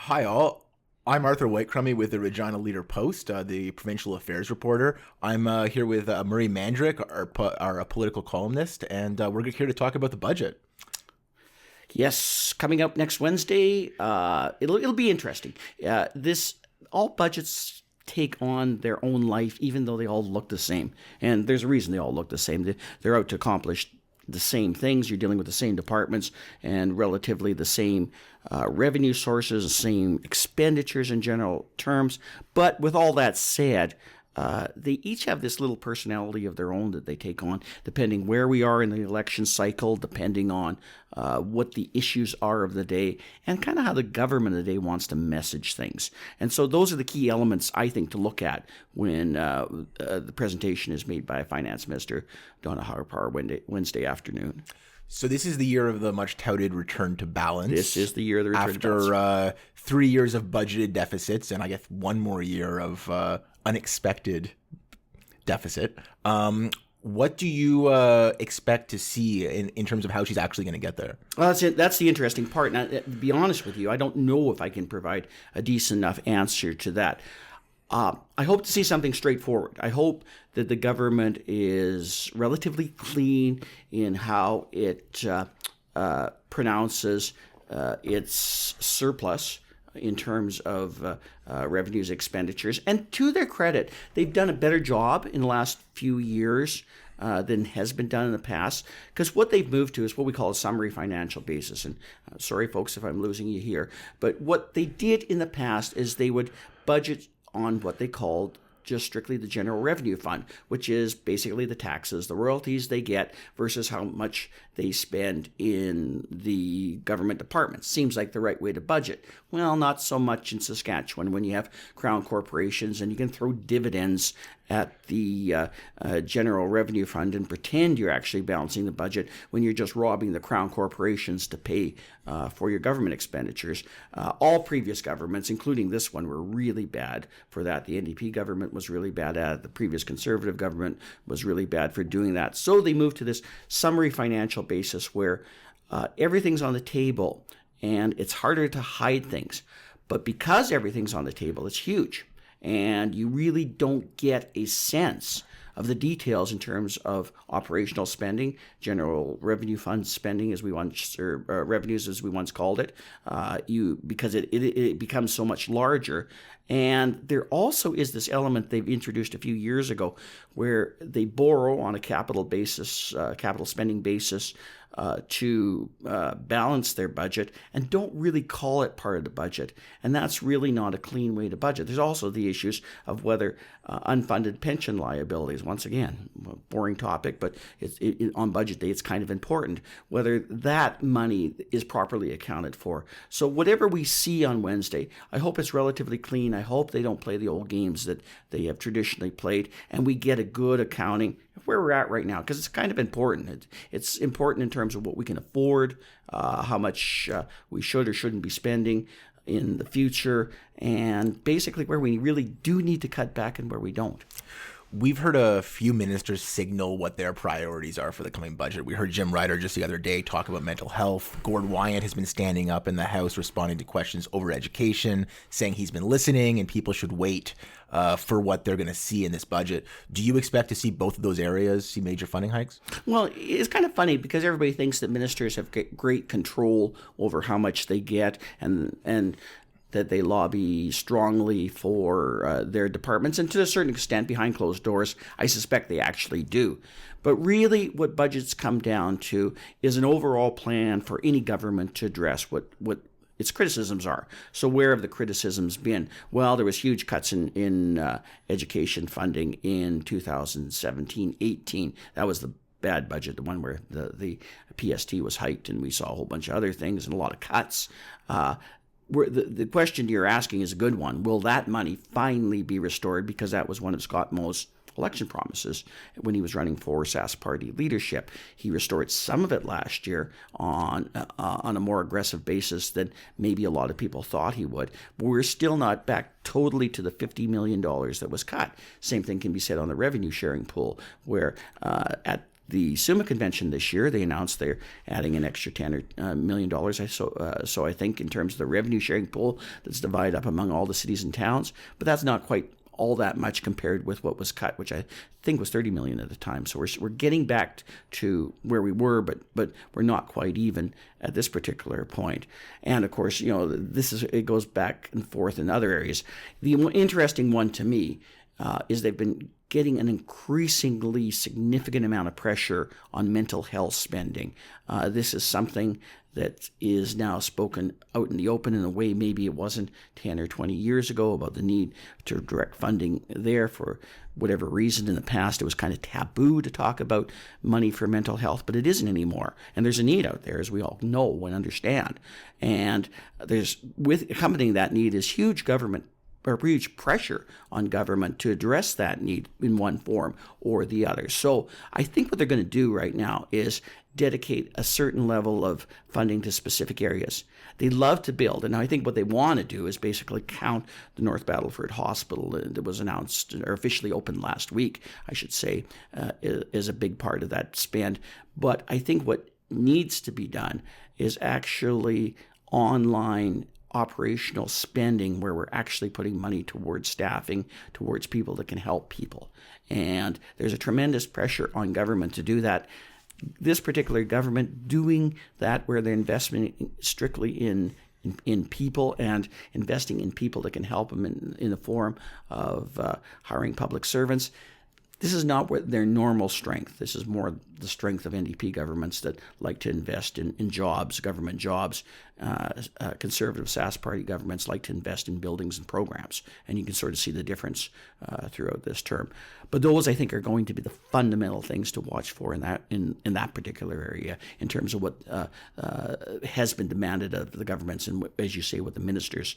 Hi, all. I'm Arthur Whitecrummy with the Regina Leader Post, the provincial affairs reporter. I'm here with Murray Mandrick, our political columnist, and we're here to talk about the budget. Yes, coming up next Wednesday. It'll be interesting. This all budgets take on their own life, even though they all look the same. And there's a reason they all look the same. They're out to accomplish the same things. You're dealing with the same departments and relatively the same revenue sources, the same expenditures in general terms. But with all that said, they each have this little personality of their own that they take on, depending where we are in the election cycle, depending on what the issues are of the day, and kind of how the government of the day wants to message things. And so those are the key elements, I think, to look at when the presentation is made by Finance Minister Donna Harper Wednesday afternoon. So this is the year of the much touted return to balance. This is the year of the return to balance. After 3 years of budgeted deficits, and I guess one more year of unexpected deficit. What do you expect to see in terms of how she's actually going to get there? Well, that's the interesting part. Now, to be honest with you, I don't know if I can provide a decent enough answer to that. I hope to see something straightforward. I hope that the government is relatively clean in how it pronounces its surplus in terms of revenues, expenditures. And to their credit, they've done a better job in the last few years than has been done in the past, because what they've moved to is what we call a summary financial basis. And sorry, folks, if I'm losing you here, but what they did in the past is they would budget on what they called just strictly the general revenue fund, which is basically the taxes, the royalties they get versus how much they spend in the government departments. Seems like the right way to budget. Well, not so much in Saskatchewan when you have crown corporations and you can throw dividends at the general revenue fund and pretend you're actually balancing the budget when you're just robbing the crown corporations to pay for your government expenditures. All previous governments, including this one, were really bad for that. The NDP government was really bad at it. The previous Conservative government was really bad for doing that. So they moved to this summary financial basis where everything's on the table and it's harder to hide things. But because everything's on the table, it's huge. And you really don't get a sense of the details in terms of operational spending, general revenue fund spending, as we once, or revenues as we once called it, because it becomes so much larger. And there also is this element they've introduced a few years ago where they borrow on a capital spending basis, to balance their budget and don't really call it part of the budget. And that's really not a clean way to budget. There's also the issues of whether unfunded pension liabilities, once again, boring topic, but on budget day it's kind of important, whether that money is properly accounted for. So whatever we see on Wednesday, I hope it's relatively clean. I hope they don't play the old games that they have traditionally played, and we get a good accounting of where we're at right now, because it's kind of important. It's important in terms of what we can afford, how much we should or shouldn't be spending in the future, and basically where we really do need to cut back and where we don't. We've heard a few ministers signal what their priorities are for the coming budget. We heard Jim Ryder just the other day talk about mental health. Gord Wyant has been standing up in the House responding to questions over education, saying he's been listening and people should wait for what they're going to see in this budget. Do you expect to see both of those areas see major funding hikes? Well, it's kind of funny because everybody thinks that ministers have great control over how much they get and that they lobby strongly for their departments, and to a certain extent, behind closed doors, I suspect they actually do. But really, what budgets come down to is an overall plan for any government to address what its criticisms are. So where have the criticisms been? Well, there was huge cuts in education funding in 2017-18. That was the bad budget, the one where the PST was hiked, and we saw a whole bunch of other things and a lot of cuts. The question you're asking is a good one. Will that money finally be restored? Because that was one of Scott Moe's election promises when he was running for Sask Party leadership. He restored some of it last year on a more aggressive basis than maybe a lot of people thought he would. But we're still not back totally to the $50 million that was cut. Same thing can be said on the revenue sharing pool, where at the SUMA convention this year, they announced they're adding an extra $10 million. So I think in terms of the revenue sharing pool that's divided up among all the cities and towns, but that's not quite all that much compared with what was cut, which I think was $30 million at the time. So we're getting back to where we were, but we're not quite even at this particular point. And of course, it goes back and forth in other areas. The interesting one to me is they've been getting an increasingly significant amount of pressure on mental health spending. This is something that is now spoken out in the open in a way maybe it wasn't 10 or 20 years ago, about the need to direct funding there. For whatever reason in the past, it was kind of taboo to talk about money for mental health, but it isn't anymore. And there's a need out there, as we all know and understand. And with accompanying that need is huge pressure on government to address that need in one form or the other. So I think what they're going to do right now is dedicate a certain level of funding to specific areas. They love to build, and I think what they want to do is basically count the North Battleford Hospital that was announced or officially opened last week, I should say, is a big part of that spend. But I think what needs to be done is actually online operational spending, where we're actually putting money towards staffing, towards people that can help people. And there's a tremendous pressure on government to do that. This particular government doing that, where they're investing strictly in people and investing in people that can help them in the form of hiring public servants. This is not their normal strength. This is more the strength of NDP governments that like to invest in jobs, government jobs. Conservative Sask Party governments like to invest in buildings and programs. And you can sort of see the difference throughout this term. But those, I think, are going to be the fundamental things to watch for in that particular area, in terms of what has been demanded of the governments and, as you say, what the ministers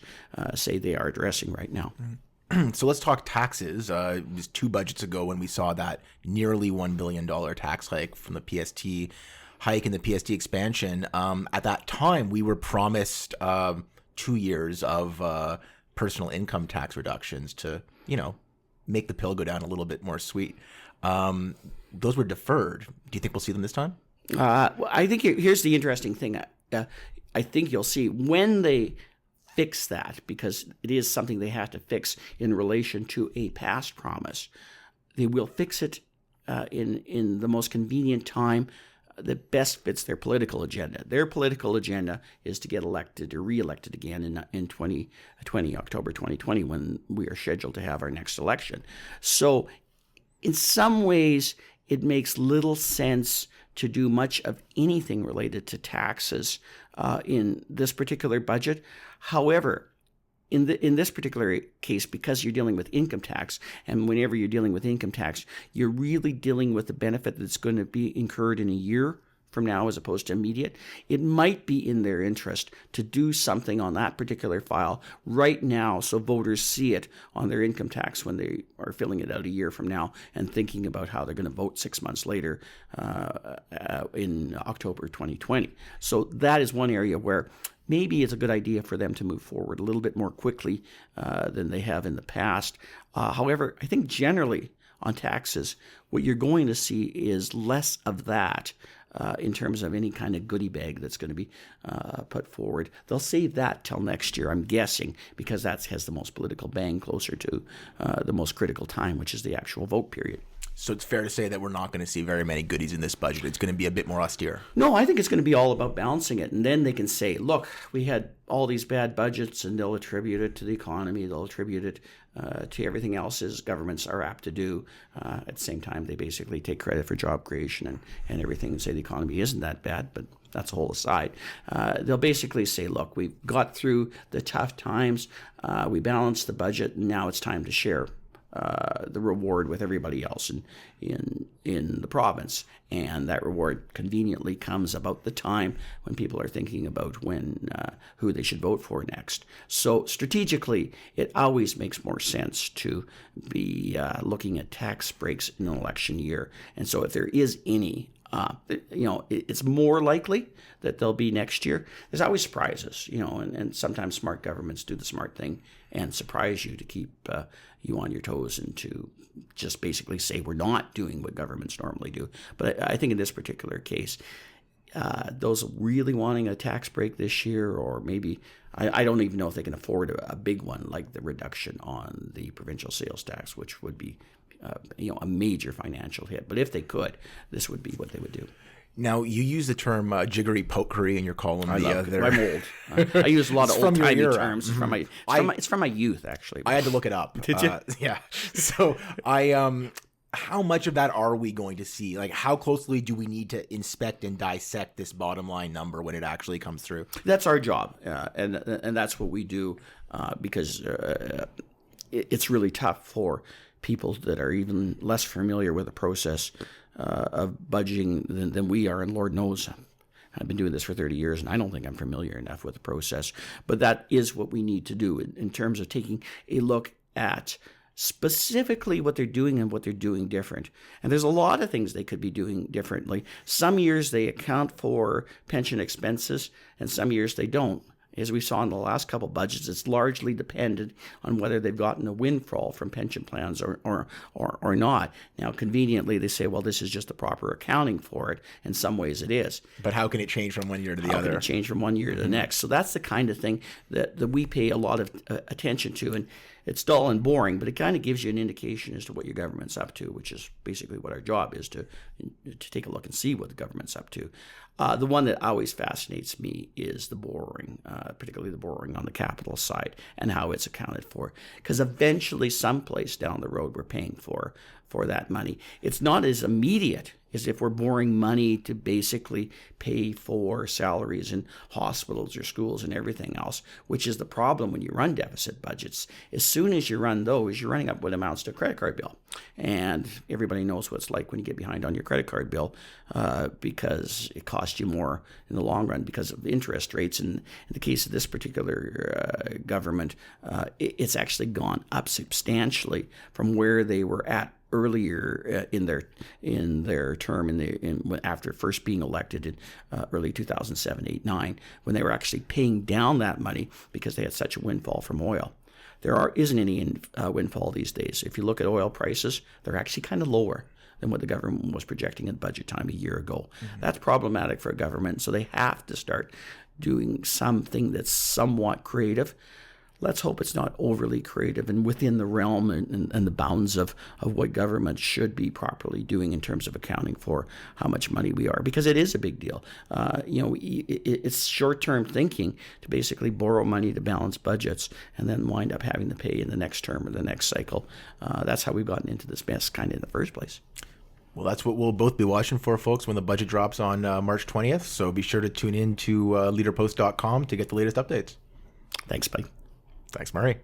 say they are addressing right now. Mm-hmm. So let's talk taxes. It was 2 budgets ago when we saw that nearly $1 billion tax hike from the PST hike and the PST expansion. At that time, we were promised 2 years of personal income tax reductions to, make the pill go down a little bit more sweet. Those were deferred. Do you think we'll see them this time? I think here's the interesting thing. I think you'll see when they fix that, because it is something they have to fix in relation to a past promise. They will fix it in the most convenient time that best fits their political agenda. Their political agenda is to get elected or re-elected again in 2020, October 2020, when we are scheduled to have our next election. So in some ways, it makes little sense to do much of anything related to taxes in this particular budget. However, in this particular case, because you're dealing with income tax, and whenever you're dealing with income tax, you're really dealing with the benefit that's going to be incurred in a year from now as opposed to immediate, it might be in their interest to do something on that particular file right now so voters see it on their income tax when they are filling it out a year from now and thinking about how they're going to vote 6 months later in October 2020. So that is one area where maybe it's a good idea for them to move forward a little bit more quickly than they have in the past. However, I think generally on taxes, what you're going to see is less of that in terms of any kind of goodie bag that's going to be put forward. They'll save that till next year, I'm guessing, because that has the most political bang closer to the most critical time, which is the actual vote period. So it's fair to say that we're not going to see very many goodies in this budget. It's going to be a bit more austere. No, I think it's going to be all about balancing it. And then they can say, look, we had all these bad budgets, and they'll attribute it to the economy. They'll attribute it to everything else as governments are apt to do. At the same time, they basically take credit for job creation and everything and say the economy isn't that bad, but that's a whole aside. They'll basically say, look, we've got through the tough times. We balanced the budget, and now it's time to share the reward with everybody else in the province. And that reward conveniently comes about the time when people are thinking about who they should vote for next. So strategically, it always makes more sense to be looking at tax breaks in an election year. And so if there is any It's more likely that they'll be next year. There's always surprises, and sometimes smart governments do the smart thing and surprise you to keep you on your toes and to just basically say we're not doing what governments normally do. But I think in this particular case, those really wanting a tax break this year, or maybe I don't even know if they can afford a big one like the reduction on the provincial sales tax, which would be a major financial hit. But if they could, this would be what they would do. Now, you use the term jiggery pokery in your column. I'm old. I use a lot of old-timey terms. Mm-hmm. It's from my youth, actually. I had to look it up. Did you? Yeah. So how much of that are we going to see? Like, how closely do we need to inspect and dissect this bottom line number when it actually comes through? That's our job, and that's what we do because it's really tough for people that are even less familiar with the process of budgeting than we are, and Lord knows I've been doing this for 30 years, and I don't think I'm familiar enough with the process. But that is what we need to do in terms of taking a look at specifically what they're doing and what they're doing different. And there's a lot of things they could be doing differently. Some years they account for pension expenses, and some years they don't. As we saw in the last couple of budgets, it's largely dependent on whether they've gotten a windfall from pension plans or not. Now, conveniently, they say, well, this is just the proper accounting for it. In some ways, it is. But how can it change from one year to the How other? can it change from one year to the next? So that's the kind of thing that we pay a lot of attention to. And it's dull and boring, but it kind of gives you an indication as to what your government's up to, which is basically what our job is, to take a look and see what the government's up to. The one that always fascinates me is the borrowing, particularly the borrowing on the capital side and how it's accounted for. Because eventually, someplace down the road, we're paying for that money. It's not as immediate as if we're borrowing money to basically pay for salaries in hospitals or schools and everything else, which is the problem when you run deficit budgets. As soon as you run those, you're running up what amounts to a credit card bill. And everybody knows what it's like when you get behind on your credit card bill because it costs you more in the long run because of interest rates. And in the case of this particular government, it's actually gone up substantially from where they were at earlier in their term after first being elected in early 2007, 8, 9, when they were actually paying down that money because they had such a windfall from oil. There isn't any windfall these days. If you look at oil prices, they're actually kind of lower than what the government was projecting at budget time a year ago. Mm-hmm. That's problematic for a government, so they have to start doing something that's somewhat creative. Let's hope it's not overly creative and within the realm and the bounds of what government should be properly doing in terms of accounting for how much money we are, because it is a big deal. It's short-term thinking to basically borrow money to balance budgets and then wind up having to pay in the next term or the next cycle. That's how we've gotten into this mess kind of in the first place. Well, that's what we'll both be watching for, folks, when the budget drops on March 20th. So be sure to tune in to leaderpost.com to get the latest updates. Thanks, buddy. Thanks, Murray.